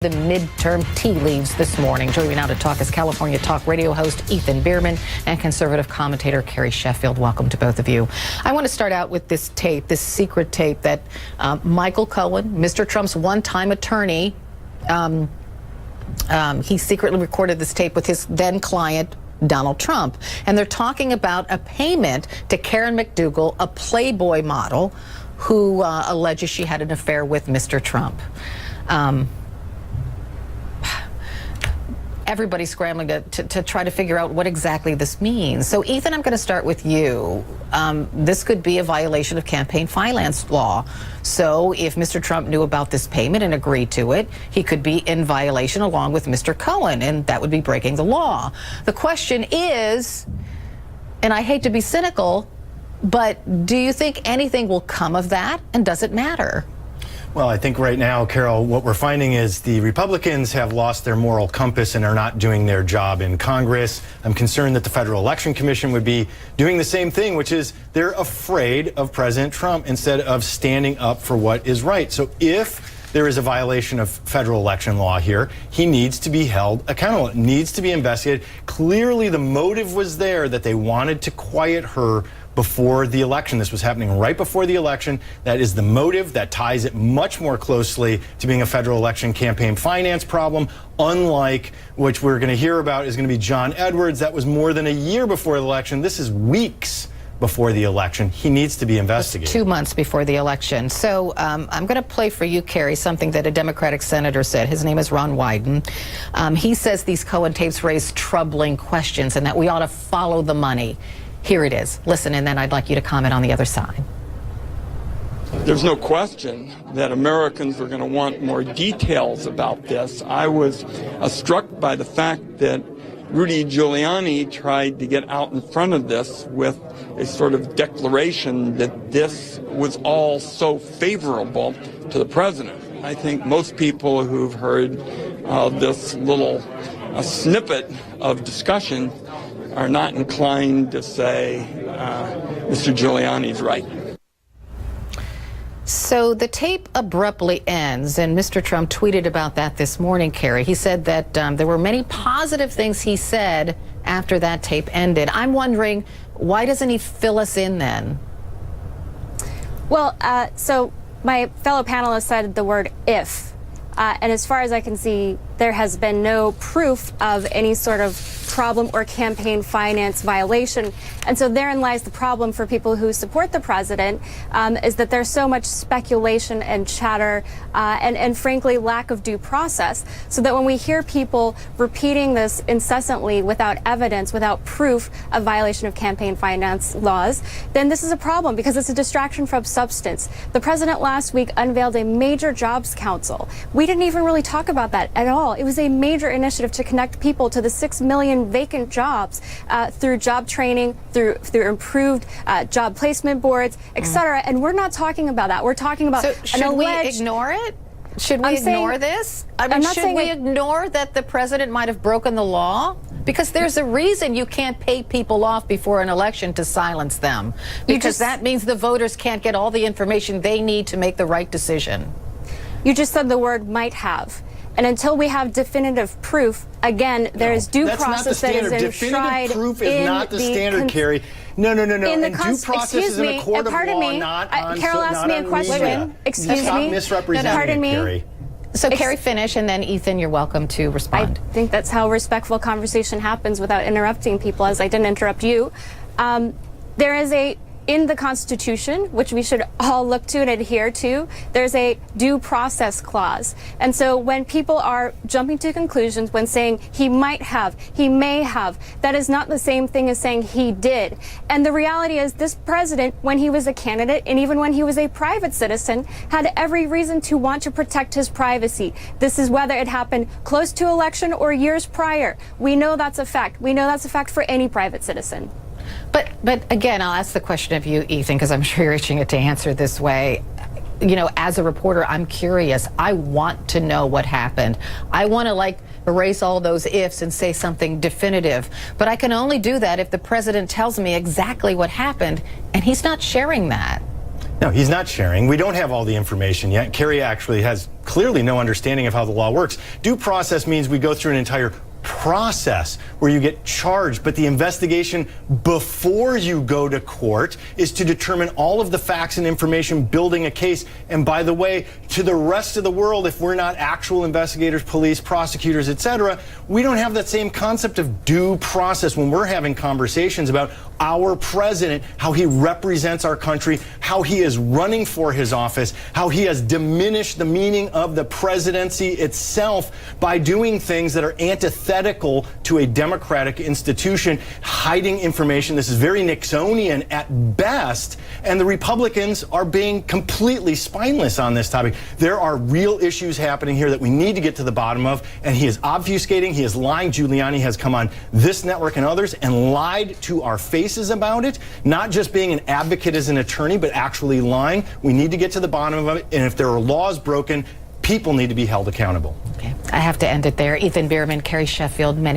The midterm tea leaves this morning. Joining me now to talk is California talk radio host Ethan Bierman and conservative commentator Carrie Sheffield. Welcome to both of you. I want to start out with this tape, this secret tape that Michael Cohen, Mr. Trump's one-time attorney, he secretly recorded this tape with his then client, Donald Trump. And they're talking about a payment to Karen McDougal, a Playboy model, who alleges she had an affair with Mr. Trump. Everybody's scrambling to try to figure out what exactly this means. So, Ethan, I'm going to start with you. This could be a violation of campaign finance law. So if Mr. Trump knew about this payment and agreed to it, he could be in violation along with Mr. Cohen, and that would be breaking the law. The question is, and I hate to be cynical, but do you think anything will come of that, and does it matter? Well, I think right now, Carol, what we're finding is the Republicans have lost their moral compass and are not doing their job in Congress. I'm concerned that the Federal Election Commission would be doing the same thing, which is they're afraid of President Trump instead of standing up for what is right. So if there is a violation of federal election law here, he needs to be held accountable. It needs to be investigated. Clearly, the motive was there, that they wanted to quiet her before the election. This was happening right before the election. That is the motive. That ties it much more closely to being a federal election campaign finance problem, unlike which we're going to hear about is going to be John Edwards. That was more than a year before the election. This is weeks before the election. He needs to be investigated. 2 months before the election. So I'm going to play for you, Carrie, something that a Democratic senator said. His name is Ron Wyden. He says these Cohen tapes raise troubling questions and that we ought to follow the money. Here it is. Listen, and then I'd like you to comment on the other side. There's no question that Americans are going to want more details about this. I was struck by the fact that Rudy Giuliani tried to get out in front of this with a sort of declaration that this was all so favorable to the president. I think most people who've heard this little snippet of discussion are not inclined to say Mr. Giuliani's right. So the tape abruptly ends, and Mr. Trump tweeted about that this morning, Carrie. He said that there were many positive things he said after that tape ended. I'm wondering, why doesn't he fill us in then? Well, so my fellow panelists said the word if. And as far as I can see, there has been no proof of any sort of problem or campaign finance violation. And so therein lies the problem for people who support the president, is that there's so much speculation and chatter and frankly, lack of due process. So that when we hear people repeating this incessantly without evidence, without proof of violation of campaign finance laws, then this is a problem because it's a distraction from substance. The president last week unveiled a major jobs council. We didn't even really talk about that at all. It was a major initiative to connect people to the 6 million vacant jobs through job training, through improved job placement boards, etc. And we're not talking about that. We're talking about should we ignore it? Should we ignore this? I mean, should we ignore that the president might have broken the law? Because there's a reason you can't pay people off before an election to silence them. Because that means the voters can't get all the information they need to make the right decision. You just said the word might have. And until we have definitive proof, again, there is due process that is enshrined. Definitive proof is not the standard, Carrie. No. And due process is in a court of law, not on Carol asked me a question. Excuse me. Stop misrepresenting, pardon me. Carrie. So, Carrie, finish, and then, Ethan, you're welcome to respond. I think that's how respectful conversation happens without interrupting people, as I didn't interrupt you. There is in the Constitution, which we should all look to and adhere to, there's a due process clause. And so when people are jumping to conclusions, when saying he might have, he may have, that is not the same thing as saying he did. And the reality is this president, when he was a candidate and even when he was a private citizen, had every reason to want to protect his privacy. This is whether it happened close to election or years prior. We know that's a fact. We know that's a fact for any private citizen. But again, I'll ask the question of you, Ethan, because I'm sure you're itching it to answer this way. You know, as a reporter, I'm curious. I want to know what happened. I want to, erase all those ifs and say something definitive. But I can only do that if the president tells me exactly what happened, and he's not sharing that. No, he's not sharing. We don't have all the information yet. Carrie actually has clearly no understanding of how the law works. Due process means we go through an entire process where you get charged, but the investigation before you go to court is to determine all of the facts and information building a case. And by the way, to the rest of the world, if we're not actual investigators, police, prosecutors, etc., we don't have that same concept of due process when we're having conversations about our president, how he represents our country, how he is running for his office, how he has diminished the meaning of the presidency itself by doing things that are antithetical to a democratic institution, hiding information. This is very Nixonian at best, and the Republicans are being completely spineless on this topic. There are real issues happening here that we need to get to the bottom of, and he is obfuscating, he is lying. Giuliani has come on this network and others and lied to our faces about it, not just being an advocate as an attorney, but actually lying. We need to get to the bottom of it, and if there are laws broken, people need to be held accountable. Okay, I have to end it there. Ethan Bierman, Carrie Sheffield, many